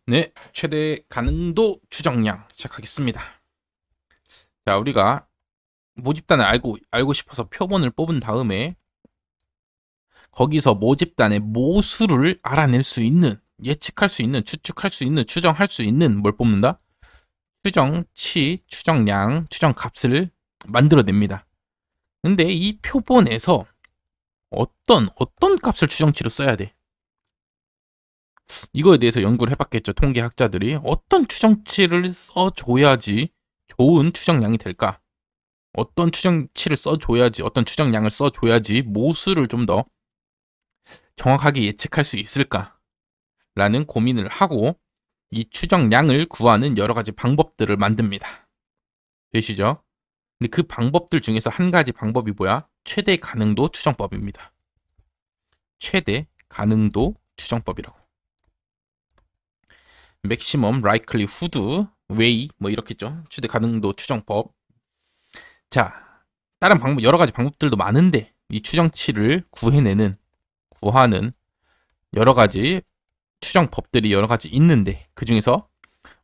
네, 최대 가능도 추정량 시작하겠습니다. 자, 우리가 모집단을 알고 싶어서 표본을 뽑은 다음에 거기서 모집단의 모수를 알아낼 수 있는, 예측할 수 있는, 추측할 수 있는, 추정할 수 있는 뭘 뽑는다? 추정치, 추정량, 추정값을 만들어냅니다. 근데 이 표본에서 어떤 값을 추정치로 써야 돼? 이거에 대해서 연구를 해봤겠죠. 통계학자들이 어떤 추정치를 써줘야지 좋은 추정량이 될까? 어떤 추정치를 써줘야지, 어떤 추정량을 써줘야지 모수를 좀 더 정확하게 예측할 수 있을까? 라는 고민을 하고 이 추정량을 구하는 여러 가지 방법들을 만듭니다. 되시죠? 근데 그 방법들 중에서 한 가지 방법이 뭐야? 최대 가능도 추정법입니다. 최대 가능도 추정법이라고. 맥시멈 라이클리 후드 웨이 뭐 이렇겠죠. 최대 가능도 추정법. 자, 다른 방법 여러 가지 방법들도 많은데 이 추정치를 구하는 여러 가지 추정법들이 여러 가지 있는데 그 중에서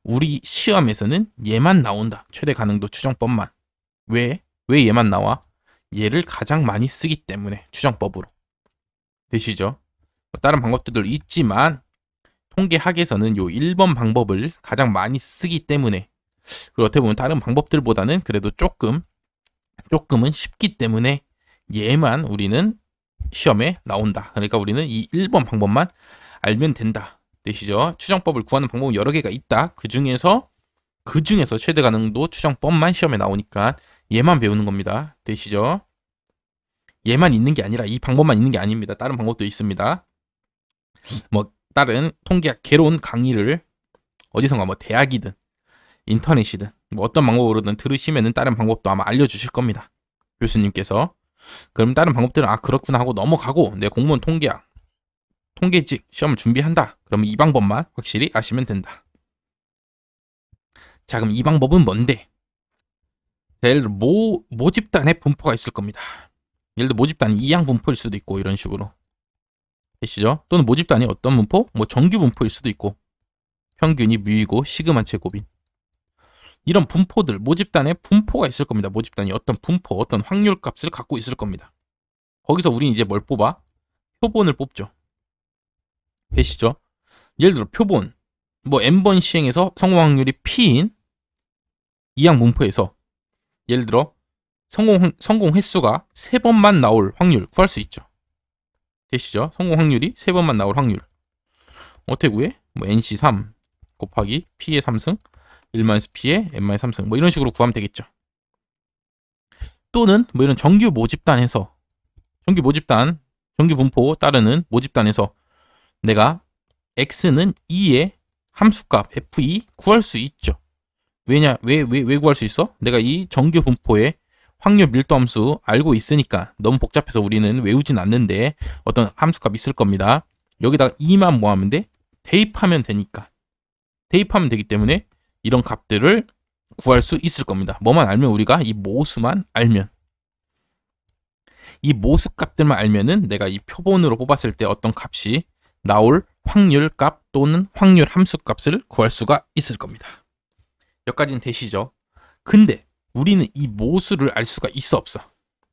우리 시험에서는 얘만 나온다. 최대 가능도 추정법만. 왜 얘만 나와? 얘를 가장 많이 쓰기 때문에 추정법으로. 되시죠? 다른 방법들도 있지만 통계학에서는 요 1번 방법을 가장 많이 쓰기 때문에 그리고 어떻게 보면 다른 방법들보다는 그래도 조금은 쉽기 때문에 얘만 우리는 시험에 나온다. 그러니까 우리는 이 1번 방법만 알면 된다. 되시죠? 추정법을 구하는 방법은 여러 개가 있다. 그 중에서 최대 가능도 추정법만 시험에 나오니까 얘만 배우는 겁니다. 되시죠? 얘만 있는 게 아니라 이 방법만 있는 게 아닙니다. 다른 방법도 있습니다. 뭐 다른 통계학 개론 강의를 어디선가 뭐 대학이든 인터넷이든 뭐 어떤 방법으로든 들으시면은 다른 방법도 아마 알려주실 겁니다. 교수님께서. 그럼 다른 방법들은 그렇구나 하고 넘어가고 내 공무원 통계학 통계직 시험을 준비한다. 그러면 이 방법만 확실히 아시면 된다. 자, 그럼 이 방법은 뭔데? 예를 들어 모집단에 분포가 있을 겁니다. 예를 들어 모집단이 이항 분포일 수도 있고 이런 식으로. 되시죠? 또는 모집단이 어떤 분포? 뭐 정규 분포일 수도 있고 평균이 무이고 시그마 제곱인 이런 분포들, 모집단에 분포가 있을 겁니다. 모집단이 어떤 분포, 어떤 확률 값을 갖고 있을 겁니다. 거기서 우린 이제 뭘 뽑아? 표본을 뽑죠. 되시죠? 예를 들어 표본, 뭐 n번 시행해서 성공 확률이 p인 이항 분포에서 예를 들어 성공 횟수가 3번만 나올 확률 구할 수 있죠. 되시죠? 성공 확률이 3번만 나올 확률. 어떻게 구해? 뭐 nc3 곱하기 p의 3승 1-p의 n-3승 뭐 이런 식으로 구하면 되겠죠. 또는 뭐 이런 정규 모집단에서 정규 분포 따르는 모집단에서 내가 x는 2의 함수값 f2 구할 수 있죠. 왜 구할 수 있어? 내가 이 정규 분포의 확률 밀도 함수 알고 있으니까 너무 복잡해서 우리는 외우진 않는데 어떤 함수값 있을 겁니다. 여기다가 2만 모으면 돼? 대입하면 되니까. 대입하면 되기 때문에 이런 값들을 구할 수 있을 겁니다. 뭐만 알면 우리가 이 모수만 알면 이 모수 값들만 알면은 내가 이 표본으로 뽑았을 때 어떤 값이 나올 확률 값 또는 확률 함수 값을 구할 수가 있을 겁니다. 여기까지는 되시죠? 근데 우리는 이 모수를 알 수가 있어 없어?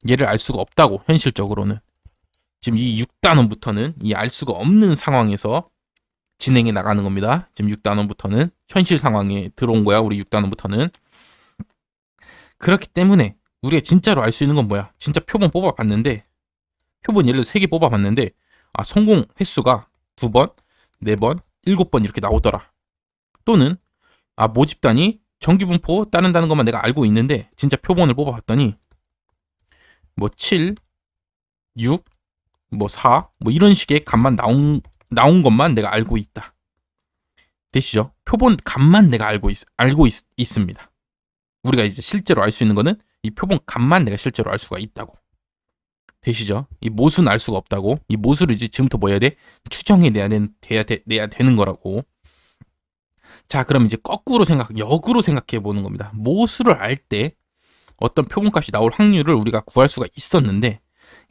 얘를 알 수가 없다고 현실적으로는. 지금 이 6단원부터는 이 알 수가 없는 상황에서 진행해 나가는 겁니다. 지금 6단원부터는 현실 상황에 들어온 거야. 우리 6단원부터는. 그렇기 때문에 우리가 진짜로 알 수 있는 건 뭐야? 진짜 표본 뽑아봤는데 표본 예를 들어 3개 뽑아봤는데 성공 횟수가 2번, 4번, 7번 이렇게 나오더라. 또는 모집단이 정규분포 따른다는 것만 내가 알고 있는데 진짜 표본을 뽑아봤더니 뭐 7, 6, 뭐 4, 뭐 이런 식의 값만 나온 것만 내가 알고 있다. 되시죠? 표본 값만 내가 알고 있습니다. 우리가 이제 실제로 알 수 있는 거는 이 표본 값만 내가 실제로 알 수가 있다고. 되시죠? 이 모수는 알 수가 없다고. 이 모수를 이제 지금부터 뭐 해야 돼? 추정해 내야 되는 거라고. 자, 그럼 이제 역으로 생각해 보는 겁니다. 모수를 알 때 어떤 표본값이 나올 확률을 우리가 구할 수가 있었는데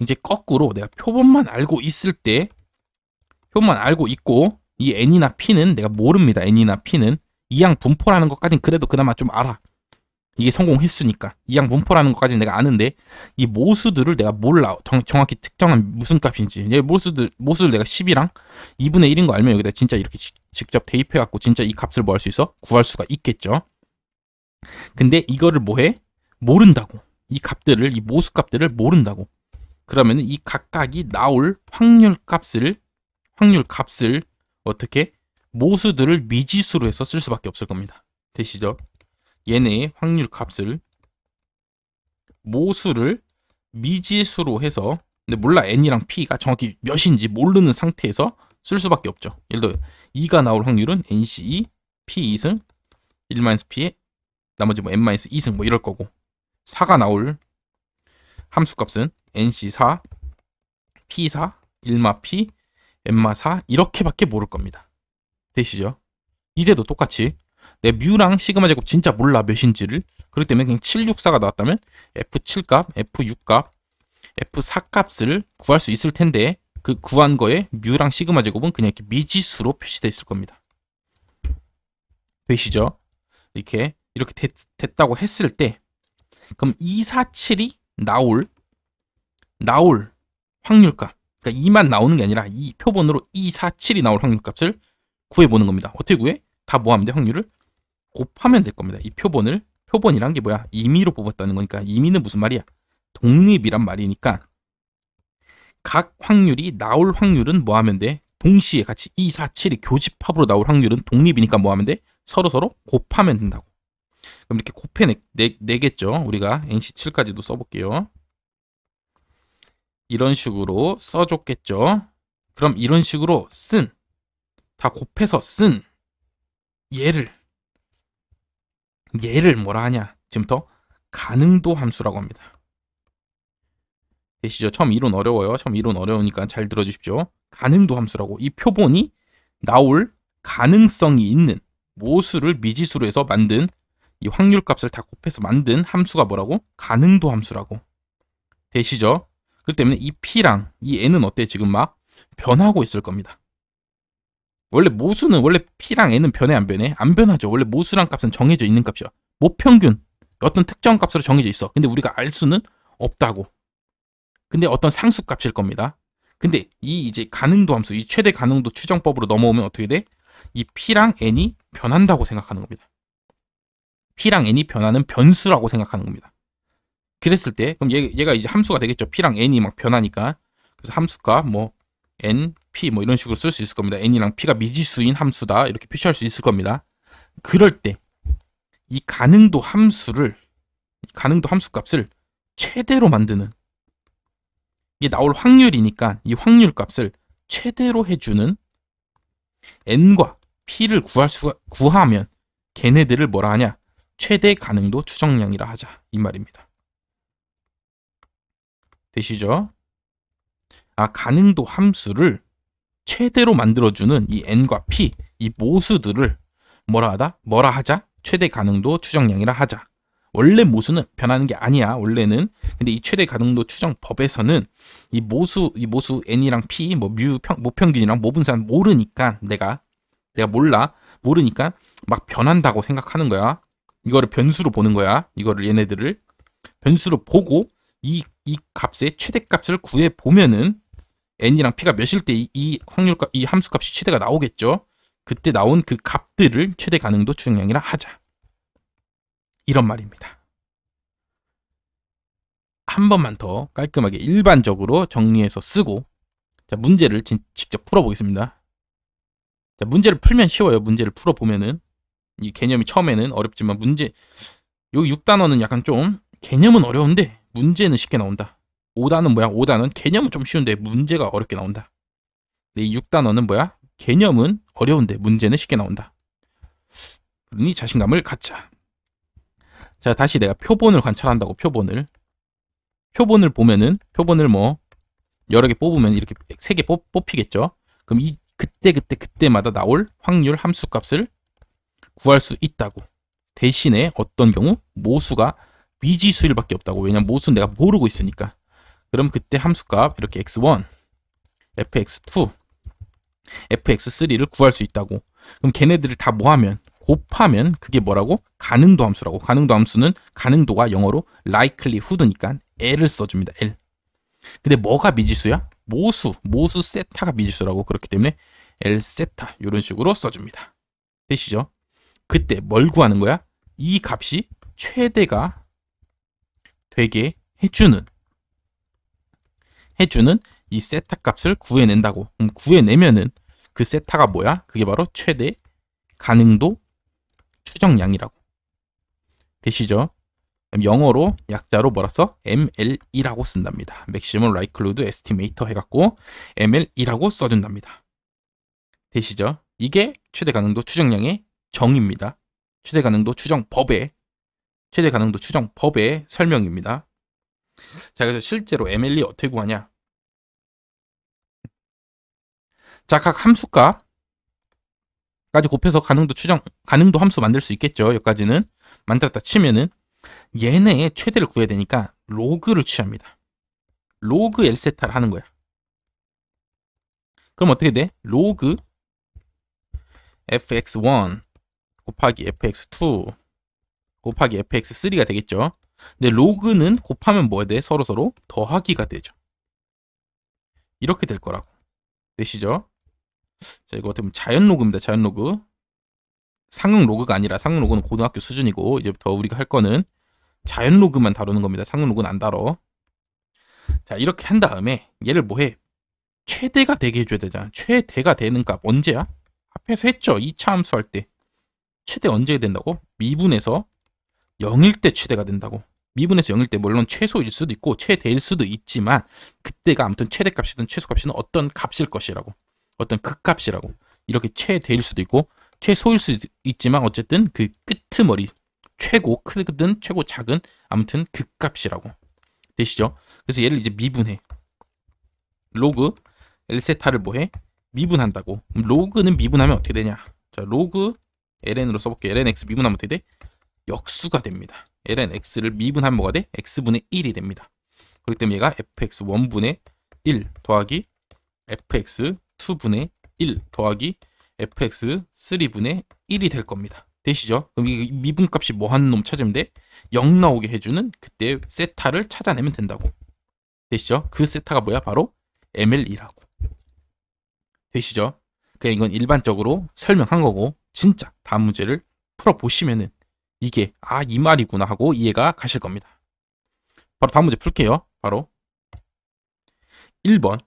이제 거꾸로 내가 표본만 알고 있을 때 표본만 알고 있고 이 n이나 p는 내가 모릅니다. n이나 p는 이항 분포라는 것까지는 그래도 그나마 좀 알아. 이게 성공 횟수니까. 이항 분포라는 것까지는 내가 아는데 이 모수들을 내가 몰라. 정확히 특정한 무슨 값인지. 얘 모수들 내가 10이랑 2분의 1인 거 알면 여기다 진짜 이렇게 직접 대입해갖고 진짜 이 값을 뭐 할 수 있어? 구할 수가 있겠죠. 근데 이거를 뭐해? 모른다고. 이 값들을, 이 모수 값들을 모른다고. 그러면 이 각각이 나올 확률 값을 어떻게? 모수들을 미지수로 해서 쓸 수밖에 없을 겁니다. 되시죠? 얘네의 확률 값을 모수를 미지수로 해서, 근데 몰라, n이랑 p가 정확히 몇인지 모르는 상태에서 쓸 수밖에 없죠. 예를 들어 2가 나올 확률은 nc2 p2승 1-p에 나머지 뭐 n-2승 뭐 이럴 거고, 4가 나올 함수값은 nc4 p4 1-p n-4 이렇게밖에 모를 겁니다. 되시죠? 이제도 똑같이 내 뮤랑 시그마 제곱 진짜 몰라 몇인지를. 그렇기 때문에 그냥 764가 나왔다면 F7값, F6값, F4 값을 구할 수 있을 텐데 그 구한 거에 뮤랑 시그마 제곱은 그냥 이렇게 미지수로 표시되어 있을 겁니다. 되시죠? 이렇게 됐다고 했을 때 그럼 247이 나올 확률값, 그러니까 2만 나오는 게 아니라 이 표본으로 247이 나올 확률값을 구해보는 겁니다. 어떻게 구해? 다 뭐하면 돼? 확률을 곱하면 될 겁니다. 이 표본이란 게 뭐야? 임의로 뽑았다는 거니까. 임의는 무슨 말이야? 독립이란 말이니까 각 확률이 나올 확률은 뭐 하면 돼? 동시에 같이 2, 4, 7이 교집합으로 나올 확률은 독립이니까 뭐 하면 돼? 서로 곱하면 된다고. 그럼 이렇게 곱해내겠죠. 우리가 NC7까지도 써볼게요. 이런 식으로 써줬겠죠. 그럼 이런 식으로 다 곱해서 쓴 얘를 뭐라 하냐? 지금부터 가능도 함수라고 합니다. 되시죠? 처음 이론 어려워요. 처음 이론 어려우니까 잘 들어주십시오. 가능도 함수라고. 이 표본이 나올 가능성이 있는 모수를 미지수로 해서 만든 이 확률값을 다 곱해서 만든 함수가 뭐라고? 가능도 함수라고. 되시죠? 그렇기 때문에 이 p랑 이 n은 어때? 지금 막 변하고 있을 겁니다. 원래 p랑 n은 변해 안 변해? 안 변하죠. 원래 모수란 값은 정해져 있는 값이야. 모평균 어떤 특정 값으로 정해져 있어. 근데 우리가 알 수는 없다고. 근데 어떤 상수 값일 겁니다. 근데 이 이제 가능도 함수, 이 최대 가능도 추정법으로 넘어오면 어떻게 돼? 이 p랑 n이 변한다고 생각하는 겁니다. p랑 n이 변하는 변수라고 생각하는 겁니다. 그랬을 때 그럼 얘가 이제 함수가 되겠죠. p랑 n이 막 변하니까. 그래서 함수값 뭐 n, p 뭐 이런 식으로 쓸 수 있을 겁니다. n이랑 p가 미지수인 함수다 이렇게 표시할 수 있을 겁니다. 그럴 때 이 가능도 함수 값을 최대로 만드는, 이게 나올 확률이니까 이 확률 값을 최대로 해주는 n과 p를 구하면 걔네들을 뭐라 하냐? 최대 가능도 추정량이라 하자 이 말입니다. 되시죠? 가능도 함수를 최대로 만들어주는 이 n과 p, 이 모수들을 뭐라 하자? 최대 가능도 추정량이라 하자. 원래 모수는 변하는 게 아니야. 원래는. 근데 이 최대 가능도 추정법에서는 이 모수 n이랑 p, 뭐 모평균이랑 모분산 모르니까 내가 모르니까 막 변한다고 생각하는 거야. 이거를 변수로 보는 거야. 이거를 얘네들을 변수로 보고 이 값의 최대값을 구해 보면은 n이랑 p가 몇일 때 이 확률값, 이 함수값이 최대가 나오겠죠. 그때 나온 그 값들을 최대 가능도 추정량이라 하자. 이런 말입니다. 한 번만 더 깔끔하게 일반적으로 정리해서 쓰고, 자, 문제를 직접 풀어보겠습니다. 자, 문제를 풀면 쉬워요. 문제를 풀어보면은 이 개념이 처음에는 어렵지만 여기 6단원은 약간 좀 개념은 어려운데 문제는 쉽게 나온다. 5단은 뭐야? 5단은 개념은 좀 쉬운데 문제가 어렵게 나온다. 근데 이 6단원은 뭐야? 개념은 어려운데 문제는 쉽게 나온다. 그러니 자신감을 갖자. 자, 다시 내가 표본을 관찰한다고. 표본을 보면은 표본을 뭐 여러 개 뽑으면 이렇게 3개 뽑히겠죠. 그럼 그때마다 나올 확률 함수값을 구할 수 있다고. 대신에 어떤 경우 모수가 미지수일 밖에 없다고. 왜냐면 모수는 내가 모르고 있으니까. 그럼 그때 함수값 이렇게 x1, fx2, fx3를 구할 수 있다고. 그럼 걔네들을 다 모하면 곱하면 그게 뭐라고? 가능도 함수라고. 가능도 함수는 가능도가 영어로 likelihood니까 L을 써줍니다. L. 근데 뭐가 미지수야? 모수 세타가 미지수라고. 그렇기 때문에 L 세타 이런 식으로 써줍니다. 되시죠? 그때 뭘 구하는 거야? 이 값이 최대가 되게 해주는 이 세타 값을 구해낸다고. 그럼 구해내면은 그 세타가 뭐야? 그게 바로 최대 가능도 추정량이라고. 되시죠? 그럼 영어로 약자로 뭐라 써? MLE라고 쓴답니다. Maximum Likelihood Estimator 해갖고 MLE라고 써준답니다. 되시죠? 이게 최대 가능도 추정량의 정의입니다. 최대 가능도 추정법의 설명입니다. 자, 그래서 실제로 MLE 어떻게 구하냐? 자, 각 함수값까지 곱해서 가능도 함수 만들 수 있겠죠. 여기까지는 만들었다 치면은 얘네의 최대를 구해야 되니까 로그를 취합니다. 로그 L세타를 하는 거야. 그럼 어떻게 돼? 로그 fx1 곱하기 fx2 곱하기 fx3가 되겠죠. 근데 로그는 곱하면 뭐야 돼? 서로 더하기가 되죠. 이렇게 될 거라고. 되시죠? 자, 이거 어떻게 보면 자연 로그입니다. 자연 로그. 상응 로그가 아니라, 상응 로그는 고등학교 수준이고, 이제부터 우리가 할 거는 자연 로그만 다루는 겁니다. 상응 로그는 안 다뤄. 자, 이렇게 한 다음에 얘를 뭐해? 최대가 되게 해줘야 되잖아. 최대가 되는 값 언제야? 앞에서 했죠. 2차 함수 할 때. 최대 언제 된다고? 미분에서 0일 때 최대가 된다고. 미분에서 0일 때 물론 최소일 수도 있고 최대일 수도 있지만 그때가 아무튼 최대값이든 최소값이든 어떤 값일 것이라고. 어떤 극값이라고. 이렇게 최대일 수도 있고 최소일 수도 있지만 어쨌든 그 끄트머리 최고 크든 최고 작은 아무튼 극값이라고. 되시죠? 그래서 얘를 이제 미분해. 로그 L세타를 뭐해? 미분한다고. 그럼 로그는 미분하면 어떻게 되냐? 자, 로그 ln으로 써볼게요. lnx 미분하면 어떻게 돼? 역수가 됩니다. lnx를 미분하면 뭐가 돼? x분의 1이 됩니다. 그렇기 때문에 얘가 fx1분의 1 더하기 fx2분의 1 더하기 fx3분의 1이 될 겁니다. 되시죠? 그럼 이 미분값이 뭐 하는 놈 찾으면 돼? 0 나오게 해주는 그때 세타를 찾아내면 된다고. 되시죠? 그 세타가 뭐야? 바로 MLE라고. 되시죠? 그냥 이건 일반적으로 설명한 거고 진짜 다음 문제를 풀어보시면은 이게 이 말이구나 하고 이해가 가실 겁니다. 바로 다음 문제 풀게요. 바로 1번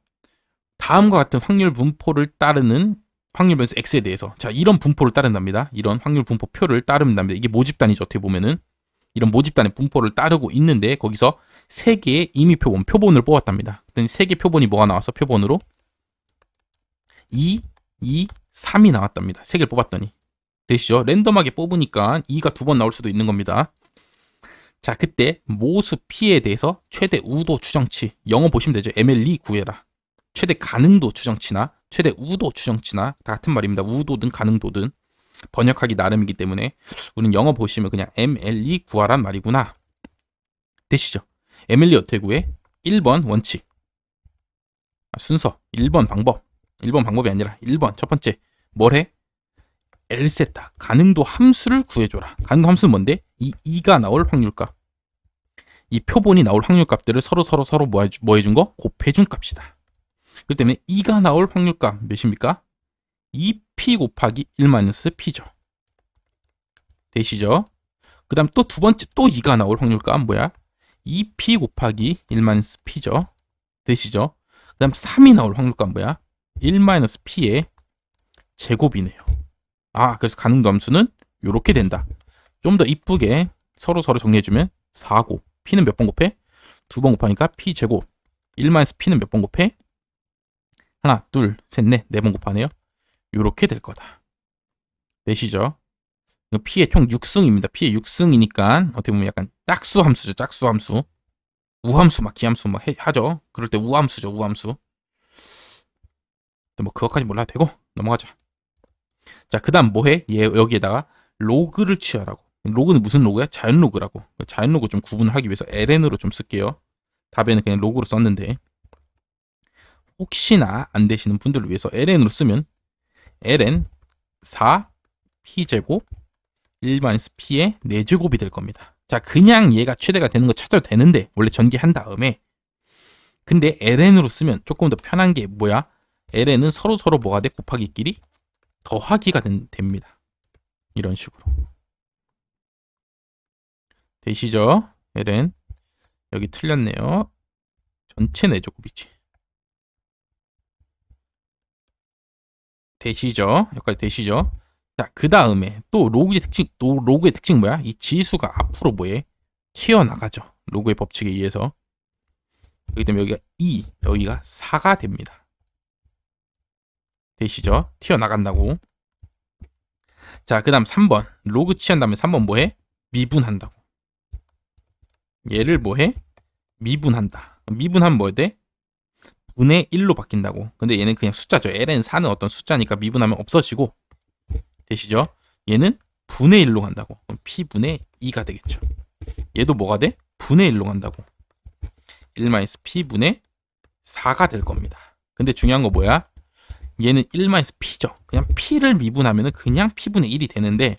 다음과 같은 확률 분포를 따르는 확률 변수 x에 대해서 자 이런 분포를 따른답니다. 이런 확률 분포표를 따른답니다. 이게 모집단이죠. 어떻게 보면은 이런 모집단의 분포를 따르고 있는데 거기서 3개의 임의 표본을 뽑았답니다. 그랬더니 3개 표본이 뭐가 나왔어? 표본으로 2, 2, 3이 나왔답니다. 3개를 뽑았더니. 되시죠? 랜덤하게 뽑으니까 2가 2번 나올 수도 있는 겁니다. 자, 그때 모수 P에 대해서 최대 우도 추정치 영어 보시면 되죠. MLE 구해라. 최대 가능도 추정치나 최대 우도 추정치나 다 같은 말입니다. 우도든 가능도든 번역하기 나름이기 때문에 우리는 영어 보시면 그냥 MLE 구하란 말이구나. 되시죠? MLE 어떻게 구해? 1번 원칙. 순서 1번 방법. 1번 방법이 아니라 1번 첫 번째 뭘 해? L세타 가능도 함수를 구해줘라. 가능도 함수는 뭔데? 이 2가 나올 확률값. 이 표본이 나올 확률값들을 서로 뭐 해준 거? 곱해준 값이다. 그렇기 때문에 2가 나올 확률값 몇입니까? 2p 곱하기 1-p죠. 되시죠? 그 다음 또 두 번째 또 2가 나올 확률값 뭐야? 2p 곱하기 1-p죠. 되시죠? 그 다음 3이 나올 확률값 뭐야? 1-p의 제곱이네요. 그래서 가능도 함수는 이렇게 된다. 좀 더 이쁘게 서로 정리해주면 4곱. p는 몇 번 곱해? 2번 곱하니까 p 제곱. 1-p는 몇 번 곱해? 하나, 둘, 셋, 넷, 4번 곱하네요. 이렇게 될 거다. 되시죠? p의 총 6승입니다. p의 6승이니까 어떻게 보면 약간 짝수 함수죠. 짝수 함수. 우함수 막 기함수 막 하죠. 그럴 때 우함수죠. 우함수. 뭐 그것까지 몰라도 되고 넘어가자. 자, 그 다음 뭐해? 여기에다가 로그를 취하라고. 로그는 무슨 로그야? 자연 로그라고. 자연 로그 좀 구분을 하기 위해서 ln으로 좀 쓸게요. 답에는 그냥 로그로 썼는데 혹시나 안 되시는 분들을 위해서 ln으로 쓰면 ln 4 p제곱 1-p의 4제곱이 될 겁니다. 자, 그냥 얘가 최대가 되는 거 찾아도 되는데 원래 전개한 다음에 근데 ln으로 쓰면 조금 더 편한 게 뭐야? ln은 서로 뭐가 돼? 곱하기끼리 더하기가 됩니다. 이런 식으로. 되시죠? ln 여기 틀렸네요. 전체 4제곱이지. 되시죠? 여기까지 되시죠? 자, 그 다음에 또 로그의 특징 뭐야? 이 지수가 앞으로 뭐해? 튀어나가죠. 로그의 법칙에 의해서. 그렇기 때문에 여기가 2, 여기가 4가 됩니다. 되시죠? 튀어나간다고. 자, 그 다음 3번. 로그 취한 다음에 3번 뭐해? 미분한다고. 얘를 뭐해? 미분한다. 미분하면 뭐 돼? 분의 1로 바뀐다고. 근데 얘는 그냥 숫자죠. ln4는 어떤 숫자니까 미분하면 없어지고. 되시죠? 얘는 분의 1로 간다고. 그럼 p분의 2가 되겠죠. 얘도 뭐가 돼? 분의 1로 간다고. 1-p분의 4가 될 겁니다. 근데 중요한 거 뭐야? 얘는 1-p죠. 그냥 p를 미분하면 그냥 p분의 1이 되는데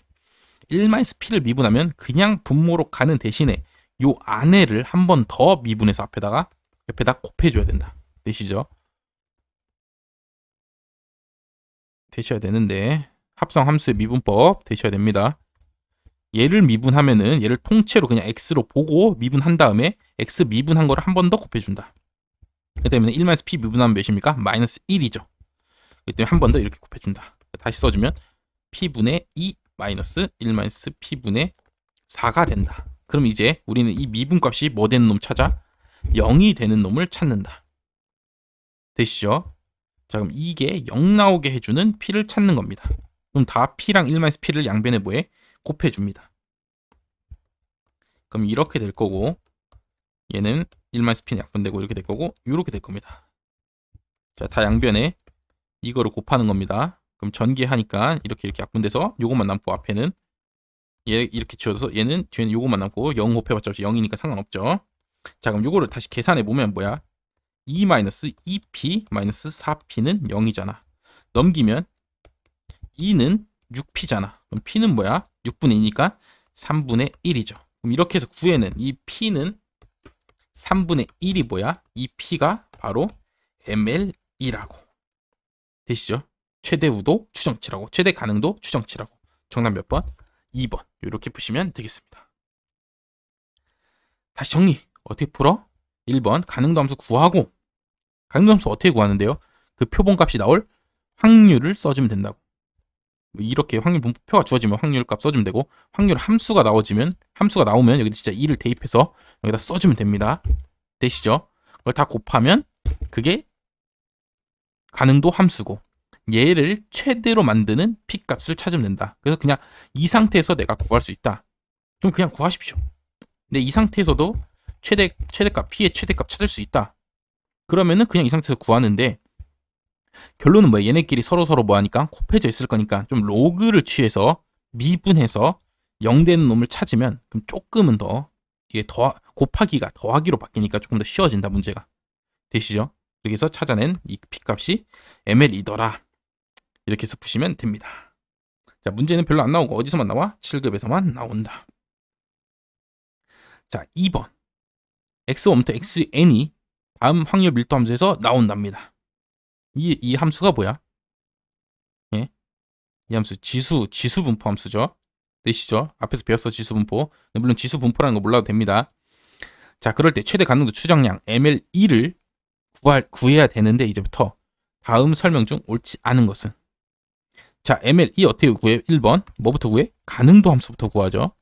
1-p를 미분하면 그냥 분모로 가는 대신에 요 안에를 한 번 더 미분해서 옆에다 곱해줘야 된다. 되시죠? 되셔야 되는데 합성 함수의 미분법 되셔야 됩니다. 얘를 미분하면은 얘를 통째로 그냥 x로 보고 미분한 다음에 x 미분한 거를 한 번 더 곱해준다. 그렇기 때문에 1-p 미분하면 몇입니까? -1이죠. 그렇기 때문에 한 번 더 이렇게 곱해준다. 다시 써주면 p분의 2 1-p분의 4가 된다. 그럼 이제 우리는 이 미분값이 뭐 되는 놈 찾아? 0이 되는 놈을 찾는다. 되시죠? 자, 그럼 이게 0 나오게 해주는 p를 찾는 겁니다. 그럼 다 p랑 1-p를 양변에 뭐해? 곱해줍니다. 그럼 이렇게 될 거고 얘는 1-p는 약분되고 이렇게 될 거고 이렇게 될 겁니다. 자, 다 양변에 이거를 곱하는 겁니다. 그럼 전개하니까 이렇게 약분돼서 요것만 남고 앞에는 얘 이렇게 지워서 얘는 뒤에는 요것만 남고 0 곱해봤자 0이니까 상관없죠. 자, 그럼 요거를 다시 계산해 보면 뭐야? 2-2p 4p는 0이잖아. 넘기면 2는 6p잖아. 그럼 p는 뭐야? 6분의 2니까 3분의 1이죠. 그럼 이렇게 해서 구해는 이 p는 3분의 1이 뭐야? 이 p가 바로 ml이라고. 되시죠? 최대 우도 추정치라고. 최대 가능도 추정치라고. 정답 몇 번? 2번. 이렇게 푸시면 되겠습니다. 다시 정리. 어떻게 풀어? 1번 가능도 함수 구하고 가능도 함수 어떻게 구하는데요? 그 표본값이 나올 확률을 써주면 된다고. 이렇게 확률 분포표가 주어지면 확률값 써주면 되고 확률 함수가 나오면 여기 진짜 2를 대입해서 여기다 써주면 됩니다. 되시죠? 그걸 다 곱하면 그게 가능도 함수고 얘를 최대로 만드는 p값을 찾으면 된다. 그래서 그냥 이 상태에서 내가 구할 수 있다. 그럼 그냥 구하십시오. 근데 이 상태에서도 최대값 p의 최대값 찾을 수 있다. 그러면은 그냥 이 상태에서 구하는데 결론은 뭐야? 얘네끼리 서로 뭐 하니까 곱해져 있을 거니까 좀 로그를 취해서 미분해서 0 되는 놈을 찾으면 그럼 조금은 더 이게 곱하기가 더하기로 바뀌니까 조금 더 쉬워진다 문제가. 되시죠? 이렇게 해서 찾아낸 이 p값이 ml이더라. 이렇게 해서 푸시면 됩니다. 자, 문제는 별로 안 나오고 어디서만 나와? 7급에서만 나온다. 자, 2번 x1부터 xn이 다음 확률 밀도 함수에서 나온답니다. 이 함수가 뭐야? 예? 이 함수 지수 분포 함수죠. 되시죠? 앞에서 배웠어 지수 분포. 물론 지수 분포라는 거 몰라도 됩니다. 자, 그럴 때 최대 가능도 추정량 ml2를 구해야 되는데 이제부터 다음 설명 중 옳지 않은 것은 자, ml2 어떻게 구해? 1번 뭐부터 구해? 가능도 함수부터 구하죠.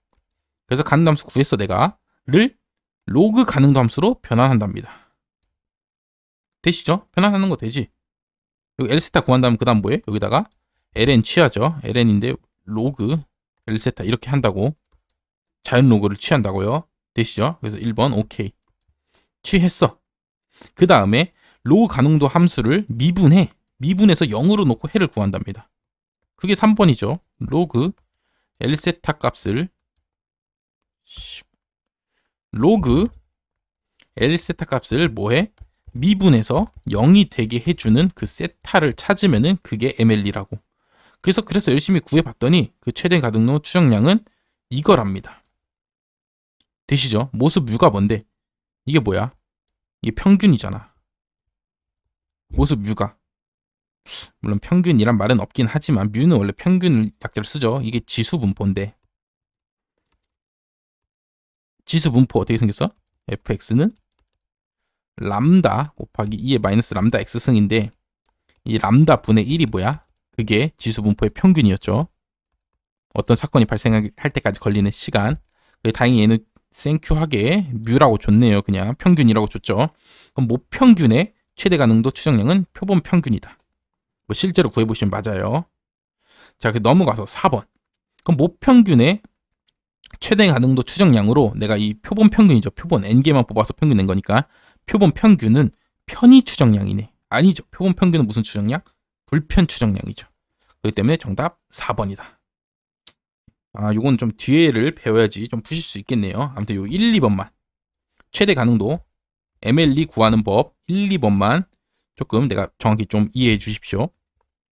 그래서 가능도 함수 구했어 내가 를 로그 가능도 함수로 변환한답니다. 되시죠? 변환하는 거 되지? 여기 L세타 구한 다음 그 다음 뭐해? 여기다가 ln 취하죠. ln인데 로그 L세타 이렇게 한다고. 자연 로그를 취한다고요. 되시죠? 그래서 1번 오케이. 취했어. 그 다음에 로그 가능도 함수를 미분해서 0으로 놓고 해를 구한답니다. 그게 3번이죠. 로그 L세타 값을 L세타 값을 뭐해? 미분해서 0이 되게 해주는 그 세타를 찾으면은 그게 ml이라고. 그래서 열심히 구해봤더니 그 최대 가능도 추정량은 이거랍니다. 되시죠? 모습 뮤가 뭔데? 이게 뭐야? 이게 평균이잖아. 모습 뮤가. 물론 평균이란 말은 없긴 하지만 뮤는 원래 평균 약자를 쓰죠. 이게 지수 분포인데 지수 분포 어떻게 생겼어? fx는 람다 곱하기 2의 마이너스 람다 x승인데 이 람다 분의 1이 뭐야? 그게 지수 분포의 평균이었죠. 어떤 사건이 발생할 때까지 걸리는 시간. 다행히 얘는 생큐하게 뮤라고 줬네요. 그냥 평균이라고 줬죠. 그럼 모평균의 최대 가능도 추정량은 표본 평균이다. 뭐 실제로 구해보시면 맞아요. 자, 넘어가서 4번. 그럼 모평균의 최대 가능도 추정량으로 내가 이 표본 평균이죠. 표본 n개만 뽑아서 평균 낸 거니까 표본 평균은 편의 추정량이네. 아니죠. 표본 평균은 무슨 추정량? 불편 추정량이죠. 그렇기 때문에 정답 4번이다. 아, 요건 좀 뒤에를 배워야지 좀 푸실 수 있겠네요. 아무튼 요 1, 2번만. 최대 가능도 MLE 구하는 법 1, 2번만 조금 내가 정확히 좀 이해해 주십시오.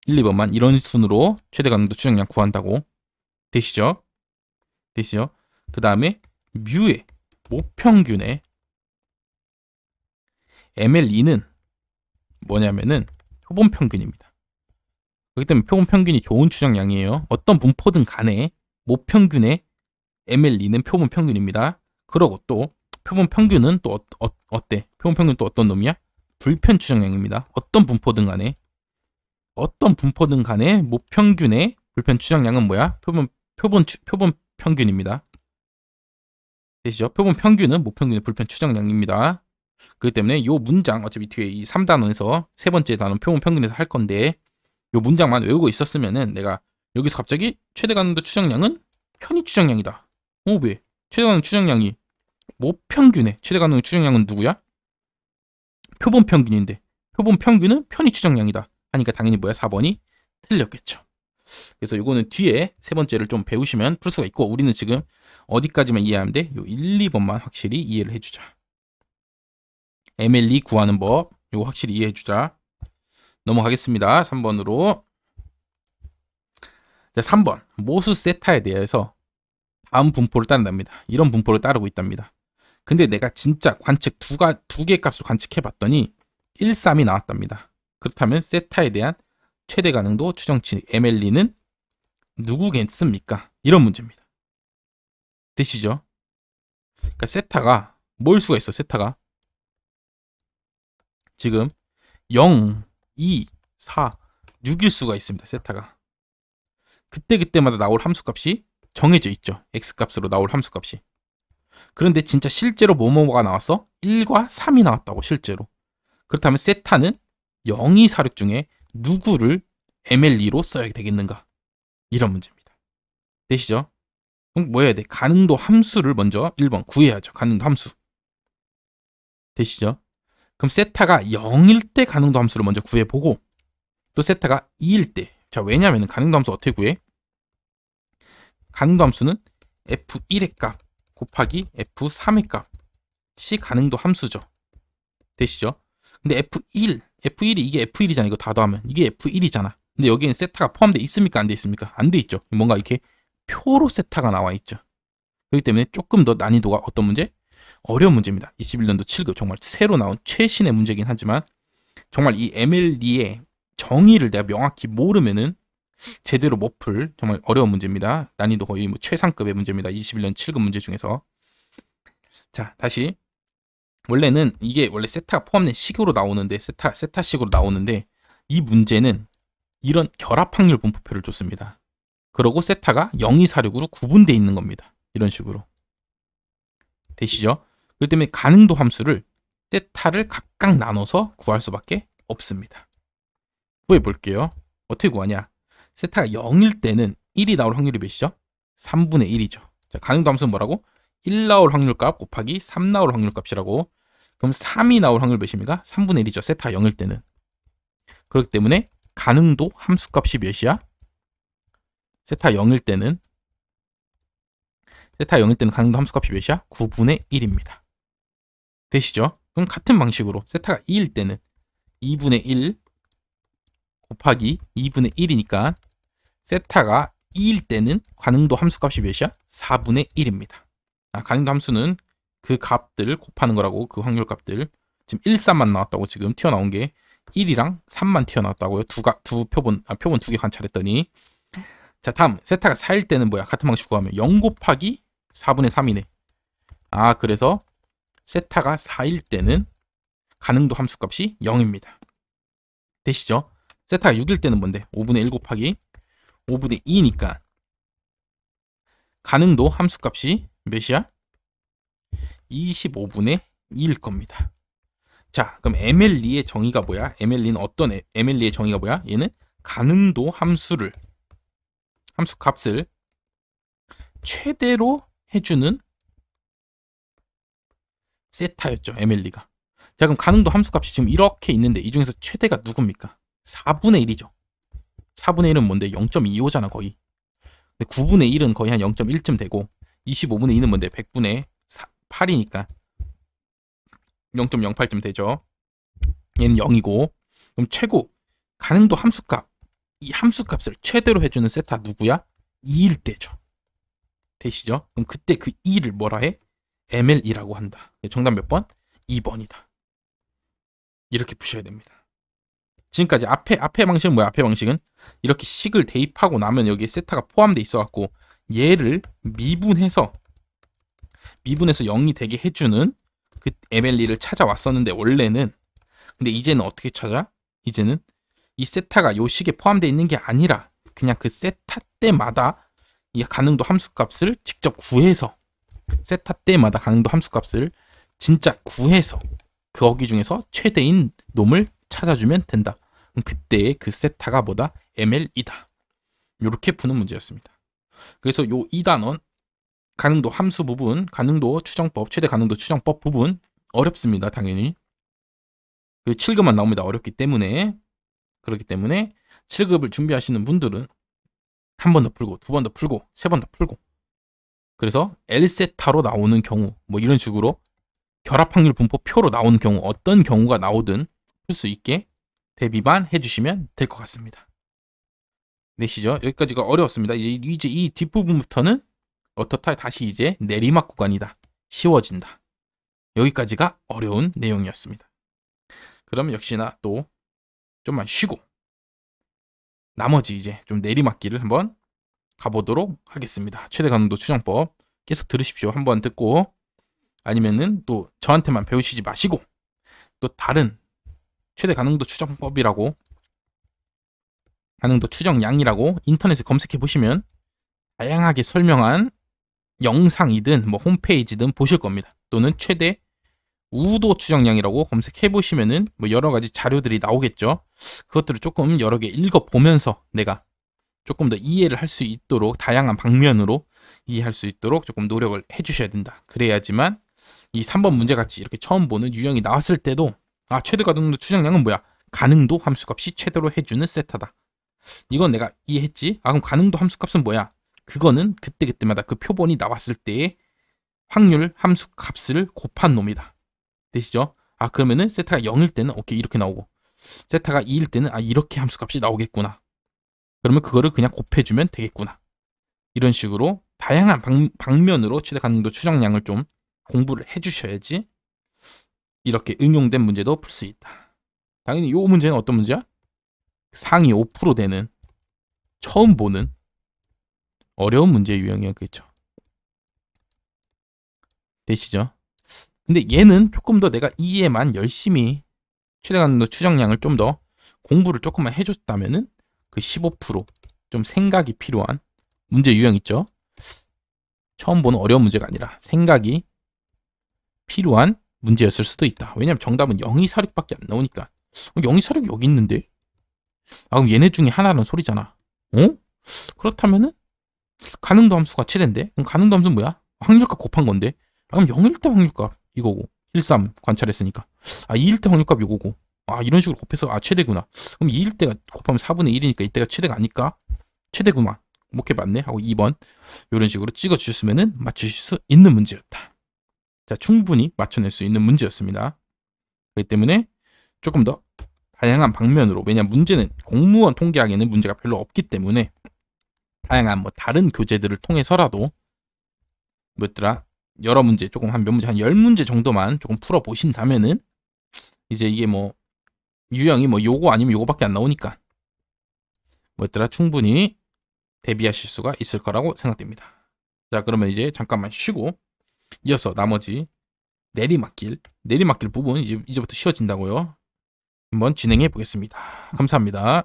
1, 2번만 이런 순으로 최대 가능도 추정량 구한다고. 되시죠? 되시죠? 그 다음에 뮤의 모평균의 MLE는 뭐냐면은 표본 평균입니다. 그렇기 때문에 표본 평균이 좋은 추정량이에요. 어떤 분포든 간에 모평균의 MLE는 표본 평균입니다. 그러고 또 표본 평균은 또 어때? 표본 평균은 또 어떤 놈이야? 불편 추정량입니다. 어떤 분포든 간에 모평균의 불편 추정량은 뭐야? 표본 평균입니다. 되시죠? 표본 평균은 모평균의 불편 추정량입니다. 그렇기 때문에 요 문장 어차피 뒤에 이 3단원에서 세 번째 단원 표본 평균에서 할 건데 요 문장만 외우고 있었으면은 내가 여기서 갑자기 최대 가능도 추정량은 편의 추정량이다. 왜? 최대 가능도 추정량이 모평균의 최대 가능도 추정량은 누구야? 표본 평균인데 표본 평균은 편의 추정량이다. 하니까 당연히 뭐야? 4번이 틀렸겠죠. 그래서 요거는 뒤에 세 번째를 좀 배우시면 풀 수가 있고 우리는 지금 어디까지만 이해하면 돼? 요 1, 2번만 확실히 이해를 해주자. MLE 구하는 법 요거 확실히 이해해주자. 넘어가겠습니다. 3번으로. 자, 3번 모수 세타에 대해서 다음 분포를 따른답니다. 이런 분포를 따르고 있답니다. 근데 내가 진짜 관측 두 개의 값을 관측해 봤더니 1, 3이 나왔답니다. 그렇다면 세타에 대한 최대 가능도 추정치 MLE는 누구겠습니까? 이런 문제입니다. 되시죠? 그러니까 세타가 뭘 수가 있어? 세타가 지금 0, 2, 4, 6일 수가 있습니다. 세타가 그때마다 나올 함수값이 정해져 있죠. x값으로 나올 함수값이. 그런데 진짜 실제로 뭐뭐가 나왔어? 1과 3이 나왔다고 실제로. 그렇다면 세타는 0, 2, 4, 6 중에 누구를 MLE로 써야 되겠는가? 이런 문제입니다. 되시죠? 그럼 뭐 해야 돼? 가능도 함수를 먼저 1번 구해야죠. 가능도 함수. 되시죠? 그럼 세타가 0일 때 가능도 함수를 먼저 구해보고 또 세타가 2일 때. 자, 왜냐하면 가능도 함수 어떻게 구해? 가능도 함수는 F1의 값 곱하기 F3의 값이 가능도 함수죠. 되시죠? 근데 F1이 이게 F1이잖아. 이거 다 더하면 이게 F1이잖아. 근데 여기엔 세타가 포함되어 있습니까? 안 돼 있습니까? 안 돼 있죠. 뭔가 이렇게 표로 세타가 나와 있죠. 그렇기 때문에 조금 더 난이도가 어떤 문제? 어려운 문제입니다. 21년도 7급 정말 새로 나온 최신의 문제긴 하지만 정말 이 MLE의 정의를 내가 명확히 모르면은 제대로 못 풀 정말 어려운 문제입니다. 난이도 거의 뭐 최상급의 문제입니다. 21년 7급 문제 중에서. 자, 다시 원래는 이게 원래 세타가 포함된 식으로 나오는데 세타식으로 나오는데 이 문제는 이런 결합 확률 분포표를 줬습니다. 그러고 세타가 0, 2, 4, 6으로 구분되어 있는 겁니다. 이런 식으로. 되시죠? 그렇기 때문에 가능도 함수를 세타를 각각 나눠서 구할 수밖에 없습니다. 구해볼게요. 어떻게 구하냐? 세타가 0일 때는 1이 나올 확률이 몇이죠? 3분의 1이죠. 자, 가능도 함수는 뭐라고? 1 나올 확률값 곱하기 3 나올 확률값이라고. 그럼 3이 나올 확률 몇입니까? 3분의 1이죠. 세타 0일 때는. 그렇기 때문에 가능도 함수값이 몇이야? 세타 0일 때는 가능도 함수값이 몇이야? 9분의 1입니다. 되시죠? 그럼 같은 방식으로 세타가 2일 때는 2분의 1 곱하기 2분의 1이니까 세타가 2일 때는 가능도 함수값이 몇이야? 4분의 1입니다. 가능도 함수는 그 값들 곱하는 거라고. 그 확률 값들. 지금 1, 3만 나왔다고. 지금 튀어나온 게 1이랑 3만 튀어나왔다고요. 두 표본 두 개 관찰했더니. 자, 다음 세타가 4일 때는 뭐야? 같은 방식 구하면 0 곱하기 4분의 3이네. 그래서 세타가 4일 때는 가능도 함수값이 0입니다. 되시죠? 세타가 6일 때는 뭔데? 5분의 1 곱하기 5분의 2니까 가능도 함수값이 몇이야? 25분의 2일 겁니다. 자, 그럼 MLE의 정의가 뭐야? MLE의 정의가 뭐야? 얘는 가능도 함수 값을 최대로 해주는 세타였죠. MLE가. 자, 그럼 가능도 함수 값이 지금 이렇게 있는데 이 중에서 최대가 누굽니까? 4분의 1이죠. 4분의 1은 뭔데? 0.25잖아 거의. 근데 9분의 1은 거의 한 0.1쯤 되고 25분의 2는 뭔데? 100분의 8이니까 0.08쯤 되죠. 얘는 0이고. 그럼 최고 가능도 함수값, 이 함수값을 최대로 해주는 세타 누구야? 2일 때죠. 되시죠? 그럼 그때 그 2를 뭐라 해? MLE라고 한다. 정답 몇 번? 2번이다. 이렇게 푸셔야 됩니다. 지금까지 앞에 방식은 뭐야? 앞에 방식은 이렇게 식을 대입하고 나면 여기에 세타가 포함되어 있어갖고 얘를 미분해서 0이 되게 해주는 그 MLE를 찾아왔었는데 원래는. 근데 이제는 어떻게 찾아? 이제는 이 세타가 요 식에 포함되어 있는 게 아니라 그냥 그 세타 때마다 이 가능도 함수값을 직접 구해서 세타 때마다 가능도 함수값을 진짜 구해서 거기 중에서 최대인 놈을 찾아주면 된다. 그럼 그때의 그 세타가 뭐다? MLE다. 이렇게 푸는 문제였습니다. 그래서 요 2단원 가능도 함수 부분, 가능도 추정법, 최대 가능도 추정법 부분 어렵습니다. 당연히. 그 7급만 나옵니다. 어렵기 때문에. 그렇기 때문에 7급을 준비하시는 분들은 한 번 더 풀고, 두 번 더 풀고, 세 번 더 풀고. 그래서 L세타로 나오는 경우, 뭐 이런 식으로 결합확률 분포표로 나오는 경우, 어떤 경우가 나오든 풀 수 있게 대비만 해주시면 될 것 같습니다. 되시죠? 여기까지가 어려웠습니다. 이제 이 뒷부분부터는 어떻다? 다시 이제 내리막 구간이다. 쉬워진다. 여기까지가 어려운 내용이었습니다. 그럼 역시나 또 좀만 쉬고 나머지 이제 좀 내리막길을 한번 가보도록 하겠습니다. 최대 가능도 추정법 계속 들으십시오. 한번 듣고 아니면은 또 저한테만 배우시지 마시고 또 다른 최대 가능도 추정법이라고 가능도 추정량이라고 인터넷에 검색해 보시면 다양하게 설명한 영상이든 뭐 홈페이지든 보실 겁니다. 또는 최대 우도 추정량이라고 검색해 보시면은 뭐 여러 가지 자료들이 나오겠죠. 그것들을 조금 여러 개 읽어 보면서 내가 조금 더 이해를 할 수 있도록 다양한 방면으로 이해할 수 있도록 조금 노력을 해 주셔야 된다. 그래야지만 이 3번 문제 같이 이렇게 처음 보는 유형이 나왔을 때도 최대 가능도 추정량은 뭐야? 가능도 함수값이 최대로 해주는 세타다. 이건 내가 이해했지? 그럼 가능도 함수값은 뭐야? 그거는 그때그때마다 그 표본이 나왔을 때의 확률 함수값을 곱한 놈이다. 되시죠? 그러면은 세타가 0일 때는 오케이 이렇게 나오고 세타가 2일 때는 이렇게 함수값이 나오겠구나. 그러면 그거를 그냥 곱해주면 되겠구나. 이런 식으로 다양한 방면으로 최대 가능도 추정량을 좀 공부를 해주셔야지 이렇게 응용된 문제도 풀 수 있다. 당연히 이 문제는 어떤 문제야? 상위 5% 되는 처음 보는 어려운 문제 유형이었겠죠. 되시죠? 근데 얘는 조금 더 내가 이해만 열심히 최대 가능도 추정량을 좀 더 공부를 조금만 해줬다면은 그 15% 생각이 필요한 문제 유형 있죠? 처음 보는 어려운 문제가 아니라 생각이 필요한 문제였을 수도 있다. 왜냐면 정답은 0,246밖에 안 나오니까. 0,246이 여기 있는데? 그럼 얘네 중에 하나는 소리잖아. 그렇다면은 가능도 함수가 최대인데? 그럼 가능도 함수는 뭐야? 확률값 곱한 건데? 그럼 0일 때 확률값 이거고 1, 3 관찰했으니까 2일 때 확률값 이거고 이런 식으로 곱해서 최대구나. 그럼 2일 때가 곱하면 4분의 1이니까 이때가 최대가 아닐까? 최대구만. 오케이 맞네 하고 2번 이런 식으로 찍어주셨으면 맞추실 수 있는 문제였다. 자, 충분히 맞춰낼 수 있는 문제였습니다. 그렇기 때문에 조금 더 다양한 방면으로, 왜냐면 문제는 공무원 통계학에는 문제가 별로 없기 때문에 다양한 뭐 다른 교재들을 통해서라도 뭐였더라? 여러 문제 조금 한 몇 문제 한 10문제 정도만 조금 풀어 보신다면은 이제 이게 뭐 유형이 뭐 요거 아니면 요거밖에 안 나오니까 뭐였더라? 충분히 대비하실 수가 있을 거라고 생각됩니다. 자, 그러면 이제 잠깐만 쉬고 이어서 나머지 내리막길 부분 이제부터 쉬워진다고요. 한번 진행해 보겠습니다. 감사합니다.